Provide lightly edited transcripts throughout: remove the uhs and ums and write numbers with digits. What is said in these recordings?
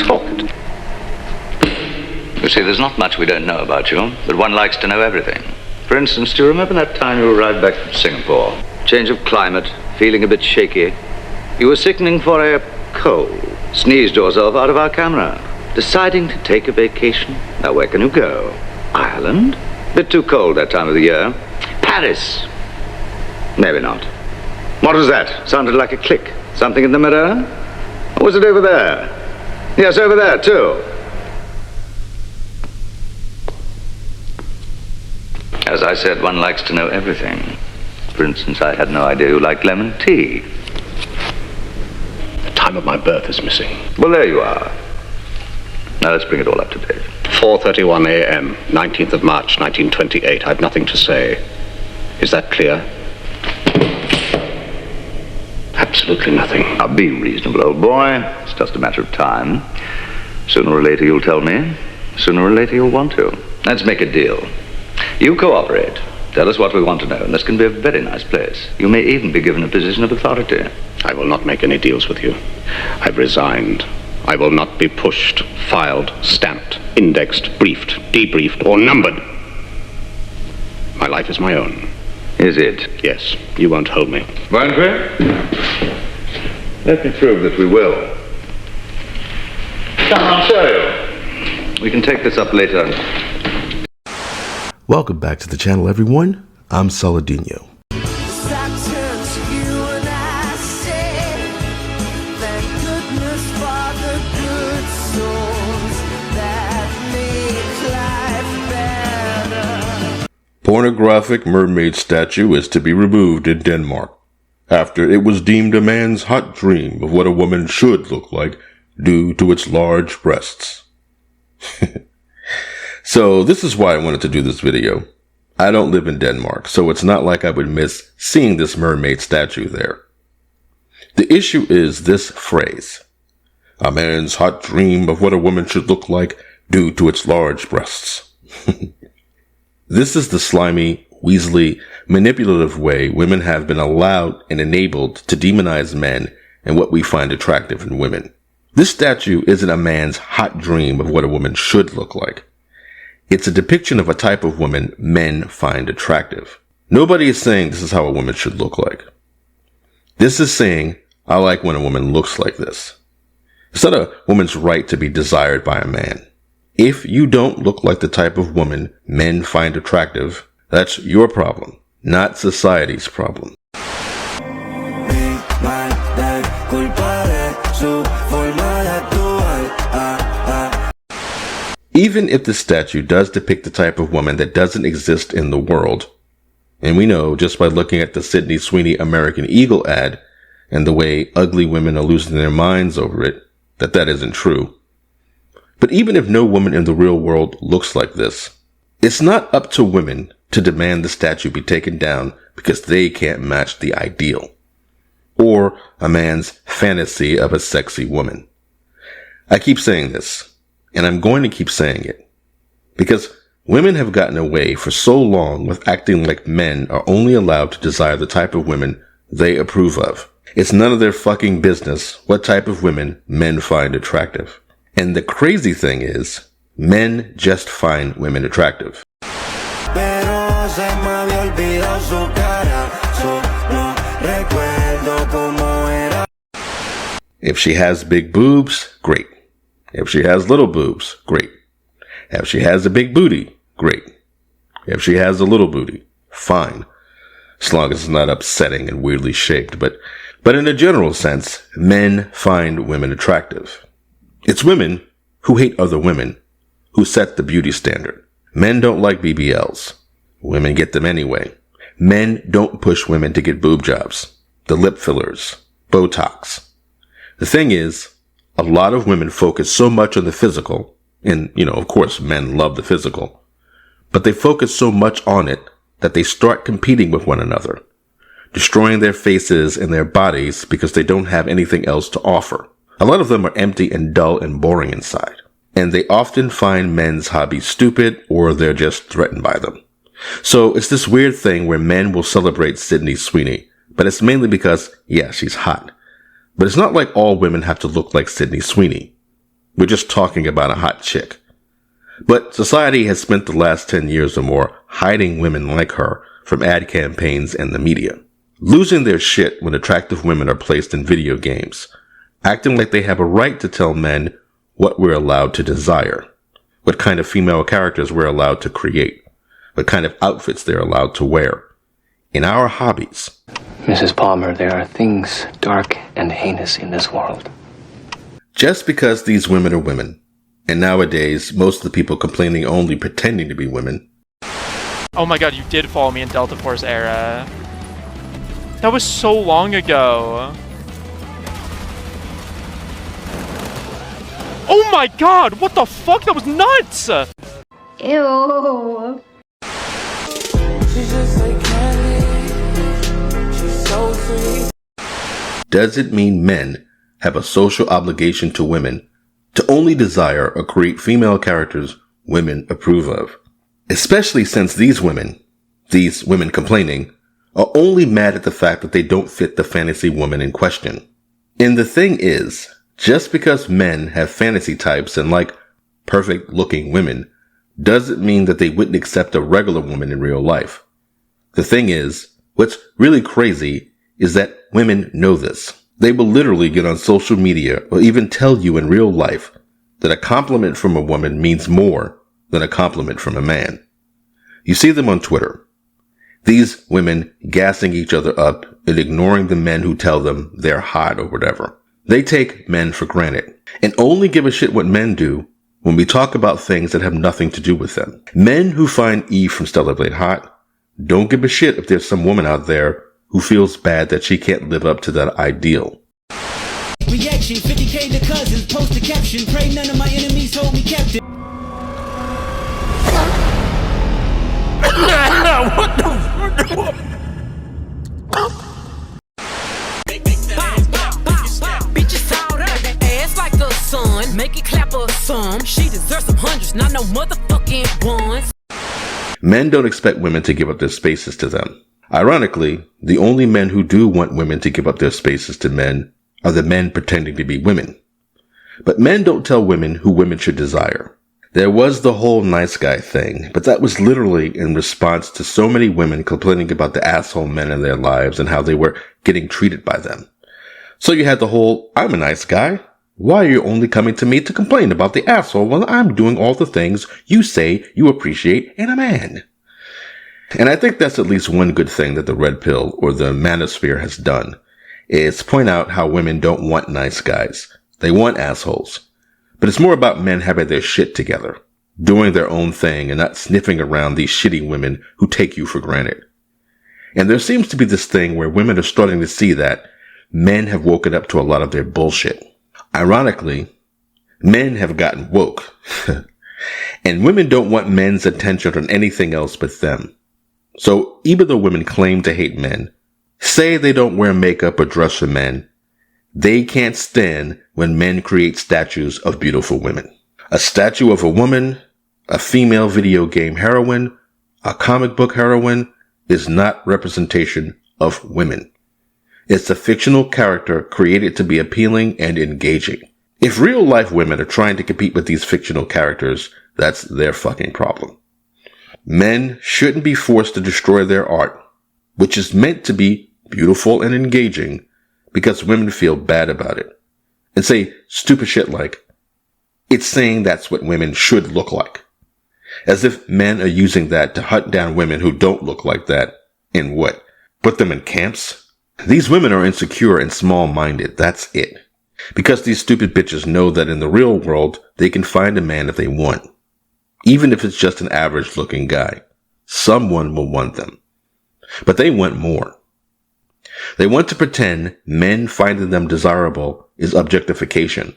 talked. You see, there's not much we don't know about you, but one likes to know everything. For instance, do you remember that time you arrived back from Singapore? Change of climate, feeling a bit shaky. You were sickening for a cold. Sneezed yourself out of our camera. Deciding to take a vacation. Now, where can you go? Ireland? Bit too cold that time of the year. Paris? Maybe not. What was that? Sounded like a click. Something in the mirror? Or was it over there? Yes, over there, too. As I said, one likes to know everything. For instance, I had no idea you liked lemon tea. The time of my birth is missing. Well, there you are. Now let's bring it all up to date. 4:31 a.m., 19th of March, 1928. I've nothing to say. Is that clear? Absolutely nothing. Now, be reasonable, old boy. It's just a matter of time. Sooner or later you'll tell me. Sooner or later you'll want to. Let's make a deal. You cooperate. Tell us what we want to know, and this can be a very nice place. You may even be given a position of authority. I will not make any deals with you. I've resigned. I will not be pushed, filed, stamped, indexed, briefed, debriefed, or numbered. My life is my own. Is it? Yes. You won't hold me. Won't we? Let me prove that we will. Come, I'll show you. We can take this up later. Welcome back to the channel, everyone. I'm Saladino. Pornographic mermaid statue is to be removed in Denmark after it was deemed a man's hot dream of what a woman should look like due to its large breasts. So this is why I wanted to do this video. I don't live in Denmark, so it's not like I would miss seeing this mermaid statue there. The issue is this phrase: a man's hot dream of what a woman should look like due to its large breasts. This is the slimy, weaselly, manipulative way women have been allowed and enabled to demonize men and what we find attractive in women. This statue isn't a man's hot dream of what a woman should look like. It's a depiction of a type of woman men find attractive. Nobody is saying this is how a woman should look like. This is saying, I like when a woman looks like this. It's not a woman's right to be desired by a man. If you don't look like the type of woman men find attractive, that's your problem, not society's problem. Even if the statue does depict the type of woman that doesn't exist in the world, and we know just by looking at the Sydney Sweeney American Eagle ad and the way ugly women are losing their minds over it, that isn't true. But even if no woman in the real world looks like this, it's not up to women to demand the statue be taken down because they can't match the ideal, or a man's fantasy of a sexy woman. I keep saying this, and I'm going to keep saying it, because women have gotten away for so long with acting like men are only allowed to desire the type of women they approve of. It's none of their fucking business what type of women men find attractive. And the crazy thing is, men just find women attractive. If she has big boobs, great. If she has little boobs, great. If she has a big booty, great. If she has a little booty, fine. As long as it's not upsetting and weirdly shaped. But in a general sense, men find women attractive. It's women who hate other women who set the beauty standard. Men don't like BBLs. Women get them anyway. Men don't push women to get boob jobs, the lip fillers, Botox. The thing is, a lot of women focus so much on the physical, and, of course, men love the physical, but they focus so much on it that they start competing with one another, destroying their faces and their bodies because they don't have anything else to offer. A lot of them are empty and dull and boring inside, and they often find men's hobbies stupid or they're just threatened by them. So it's this weird thing where men will celebrate Sydney Sweeney, but it's mainly because, yeah, she's hot. But it's not like all women have to look like Sydney Sweeney. We're just talking about a hot chick. But society has spent the last 10 years or more hiding women like her from ad campaigns and the media, losing their shit when attractive women are placed in video games, acting like they have a right to tell men what we're allowed to desire, what kind of female characters we're allowed to create, what kind of outfits they're allowed to wear. In our hobbies. Mrs. Palmer, there are things dark and heinous in this world. Just because these women are women, and nowadays most of the people complaining only pretending to be women. Oh my god, you did follow me in Delta Force era. That was so long ago. Oh my god, what the fuck? That was nuts! Ew. She's just like candy. She's so free. Does it mean men have a social obligation to women to only desire or create female characters women approve of? Especially since these women complaining, are only mad at the fact that they don't fit the fantasy woman in question. And the thing is, just because men have fantasy types and like perfect looking women, doesn't mean that they wouldn't accept a regular woman in real life. The thing is, what's really crazy is that women know this. They will literally get on social media or even tell you in real life that a compliment from a woman means more than a compliment from a man. You see them on Twitter. These women gassing each other up and ignoring the men who tell them they're hot or whatever. They take men for granted and only give a shit what men do when we talk about things that have nothing to do with them. Men who find Eve from Stellar Blade hot don't give a shit if there's some woman out there who feels bad that she can't live up to that ideal. Reaction, 50K to cousins, post a caption, pray none of my enemies hold me captive. What the bitches out her ass like the sun, make it clap or some. She deserves some hundreds, not no motherfucking ones. Men don't expect women to give up their spaces to them. Ironically, the only men who do want women to give up their spaces to men are the men pretending to be women. But men don't tell women who women should desire. There was the whole nice guy thing, but that was literally in response to so many women complaining about the asshole men in their lives and how they were getting treated by them. So you had the whole, I'm a nice guy. Why are you only coming to me to complain about the asshole when I'm doing all the things you say you appreciate in a man? And I think that's at least one good thing that the red pill or the manosphere has done, is point out how women don't want nice guys. They want assholes. But it's more about men having their shit together, doing their own thing and not sniffing around these shitty women who take you for granted. And there seems to be this thing where women are starting to see that men have woken up to a lot of their bullshit. Ironically, men have gotten woke. And women don't want men's attention on anything else but them. So even though women claim to hate men, say they don't wear makeup or dress for men, they can't stand when men create statues of beautiful women. A statue of a woman, a female video game heroine, a comic book heroine is not representation of women. It's a fictional character created to be appealing and engaging. If real life women are trying to compete with these fictional characters, that's their fucking problem. Men shouldn't be forced to destroy their art, which is meant to be beautiful and engaging, because women feel bad about it and say stupid shit like, it's saying that's what women should look like. As if men are using that to hunt down women who don't look like that and what? Put them in camps? These women are insecure and small-minded, that's it. Because these stupid bitches know that in the real world, they can find a man if they want. Even if it's just an average-looking guy. Someone will want them. But they want more. They want to pretend men finding them desirable is objectification,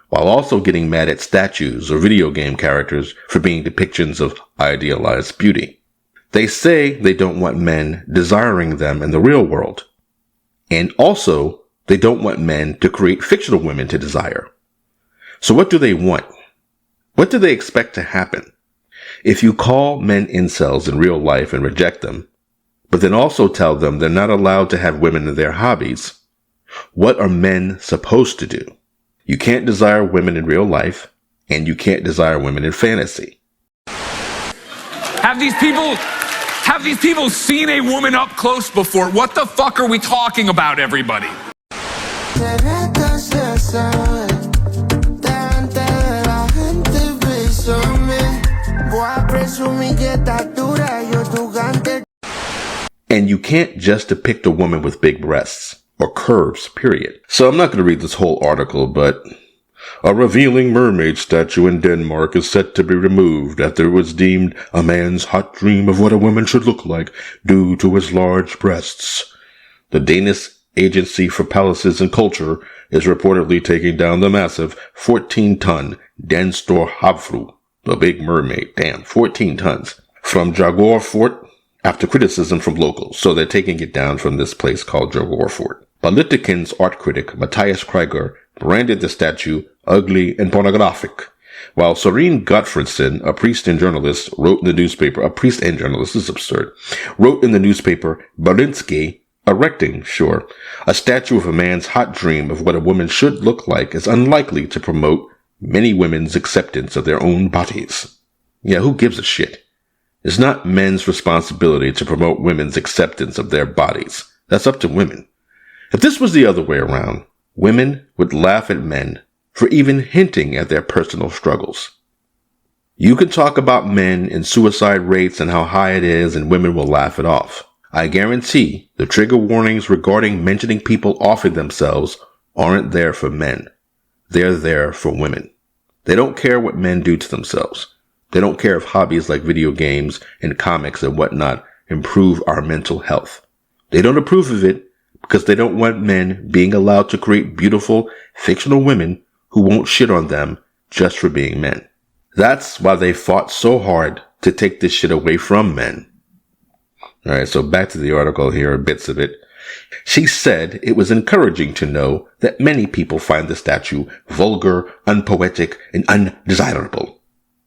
while also getting mad at statues or video game characters for being depictions of idealized beauty. They say they don't want men desiring them in the real world. And also, they don't want men to create fictional women to desire. So what do they want? What do they expect to happen? If you call men incels in real life and reject them, but then also tell them they're not allowed to have women in their hobbies, what are men supposed to do? You can't desire women in real life, and you can't desire women in fantasy. Have these people seen a woman up close before? What the fuck are we talking about, everybody? And you can't just depict a woman with big breasts or curves, period. So I'm not going to read this whole article, but a revealing mermaid statue in Denmark is set to be removed after it was deemed a man's hot dream of what a woman should look like due to his large breasts. The Danish Agency for Palaces and Culture is reportedly taking down the massive 14-ton Den Store Havfru, the Big Mermaid, 14 tons, from Jaguar Fort after criticism from locals. So they're taking it down from this place called Jaguar Fort. Politiken's art critic Matthias Krieger branded the statue ugly and pornographic, while Soreen Gottfredson, a priest and journalist, wrote in the newspaper, this is absurd, wrote in the newspaper, Balinsky, erecting, a statue of a man's hot dream of what a woman should look like is unlikely to promote many women's acceptance of their own bodies. Yeah, who gives a shit? It's not men's responsibility to promote women's acceptance of their bodies. That's up to women. If this was the other way around, women would laugh at men for even hinting at their personal struggles. You can talk about men and suicide rates and how high it is, and women will laugh it off. I guarantee the trigger warnings regarding mentioning people offing themselves aren't there for men. They're there for women. They don't care what men do to themselves. They don't care if hobbies like video games and comics and whatnot improve our mental health. They don't approve of it because they don't want men being allowed to create beautiful, fictional women who won't shit on them just for being men. That's why they fought so hard to take this shit away from men. Alright, so back to the article here, bits of it. She said it was encouraging to know that many people find the statue vulgar, unpoetic, and undesirable,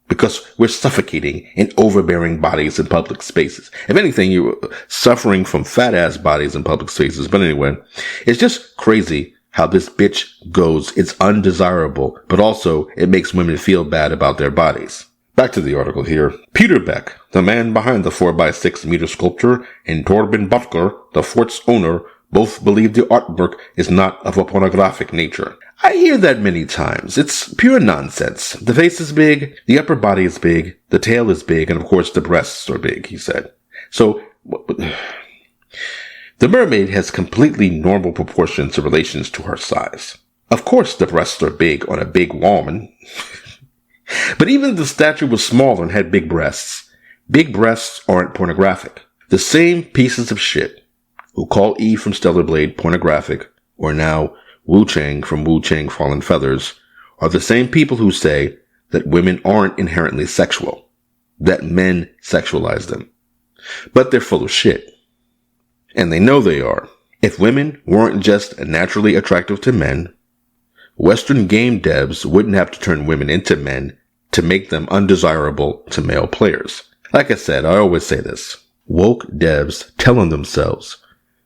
because we're suffocating in overbearing bodies in public spaces. If anything, you're suffering from fat-ass bodies in public spaces. But anyway, it's just crazy how this bitch goes, it's undesirable, but also it makes women feel bad about their bodies. Back to the article here. Peter Beck, the man behind the 4x6 meter sculpture, and Torben Butler, the fort's owner, both believe the artwork is not of a pornographic nature. I hear that many times. It's pure nonsense. The face is big, the upper body is big, the tail is big, and of course the breasts are big, he said. So, the mermaid has completely normal proportions in relations to her size. Of course the breasts are big on a big woman. But even if the statue was smaller and had big breasts aren't pornographic. The same pieces of shit who call Eve from Stellar Blade pornographic, or now Wuchang from Wuchang Fallen Feathers, are the same people who say that women aren't inherently sexual, that men sexualize them. But they're full of shit. And they know they are. If women weren't just naturally attractive to men, Western game devs wouldn't have to turn women into men to make them undesirable to male players. Like I said, I always say this. Woke devs telling themselves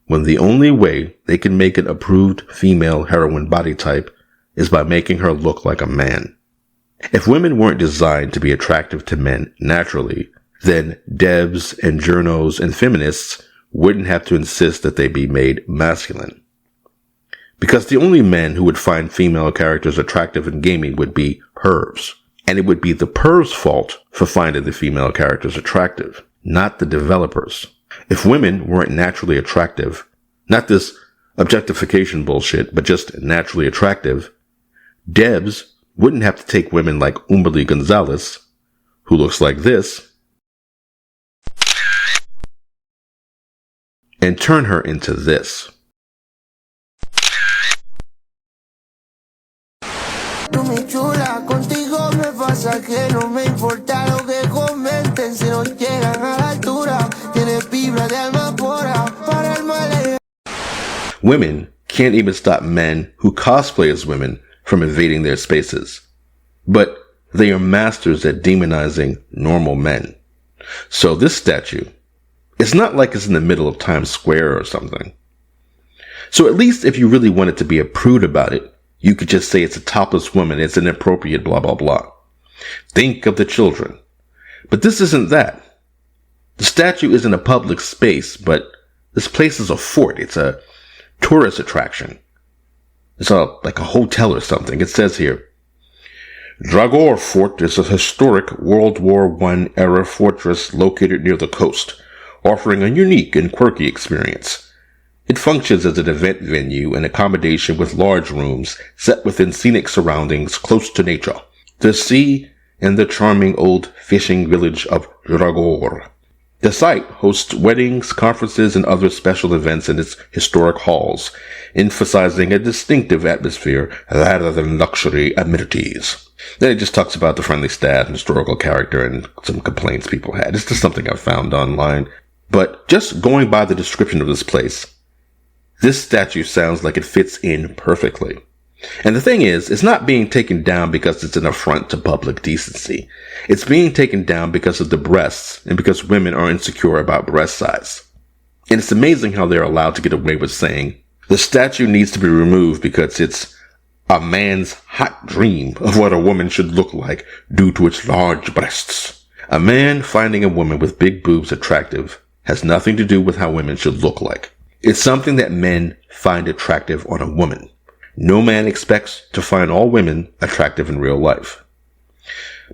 when the only way they can make an approved female heroine body type is by making her look like a man. If women weren't designed to be attractive to men naturally, then devs and journos and feminists wouldn't have to insist that they be made masculine. Because the only men who would find female characters attractive in gaming would be pervs. And it would be the pervs' fault for finding the female characters attractive, not the developers. If women weren't naturally attractive, not this objectification bullshit, but just naturally attractive, devs wouldn't have to take women like Umberly Gonzalez, who looks like this, and turn her into this. Women can't even stop men who cosplay as women from invading their spaces. But they are masters at demonizing normal men. So this statue, it's not like it's in the middle of Times Square or something. So at least if you really wanted to be a prude about it, You could just say it's a topless woman, it's inappropriate, blah, blah, blah. Think of the children. But this isn't that. The statue isn't a public space, but this place is a fort. It's a tourist attraction. It's like a hotel or something. It says here, Dragor Fort is a historic World War I era fortress located near the coast, offering a unique and quirky experience. It functions as an event venue and accommodation with large rooms set within scenic surroundings close to nature, the sea, and the charming old fishing village of Dragor. The site hosts weddings, conferences, and other special events in its historic halls, emphasizing a distinctive atmosphere rather than luxury amenities. Then it just talks about the friendly staff and historical character and some complaints people had. It's just something I found online. But just going by the description of this place, this statue sounds like it fits in perfectly. And the thing is, it's not being taken down because it's an affront to public decency. It's being taken down because of the breasts and because women are insecure about breast size. And it's amazing how they're allowed to get away with saying, the statue needs to be removed because it's a man's hot dream of what a woman should look like due to its large breasts. A man finding a woman with big boobs attractive has nothing to do with how women should look like. It's something that men find attractive on a woman. No man expects to find all women attractive in real life.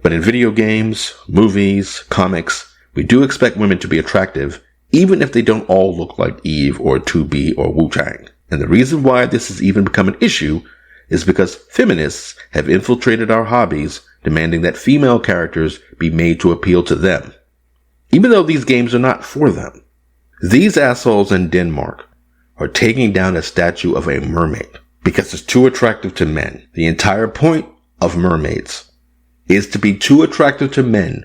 But in video games, movies, comics, we do expect women to be attractive, even if they don't all look like Eve or 2B or Wuchang. And the reason why this has even become an issue is because feminists have infiltrated our hobbies, demanding that female characters be made to appeal to them, even though these games are not for them. These assholes in Denmark are taking down a statue of a mermaid because it's too attractive to men. The entire point of mermaids is to be too attractive to men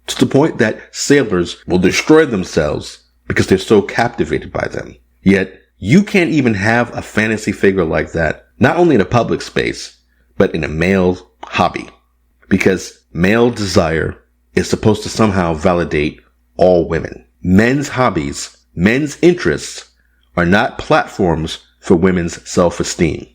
to the point that sailors will destroy themselves because they're so captivated by them. Yet, you can't even have a fantasy figure like that, not only in a public space, but in a male hobby. Because male desire is supposed to somehow validate all women. Men's hobbies, men's interests are not platforms for women's self-esteem.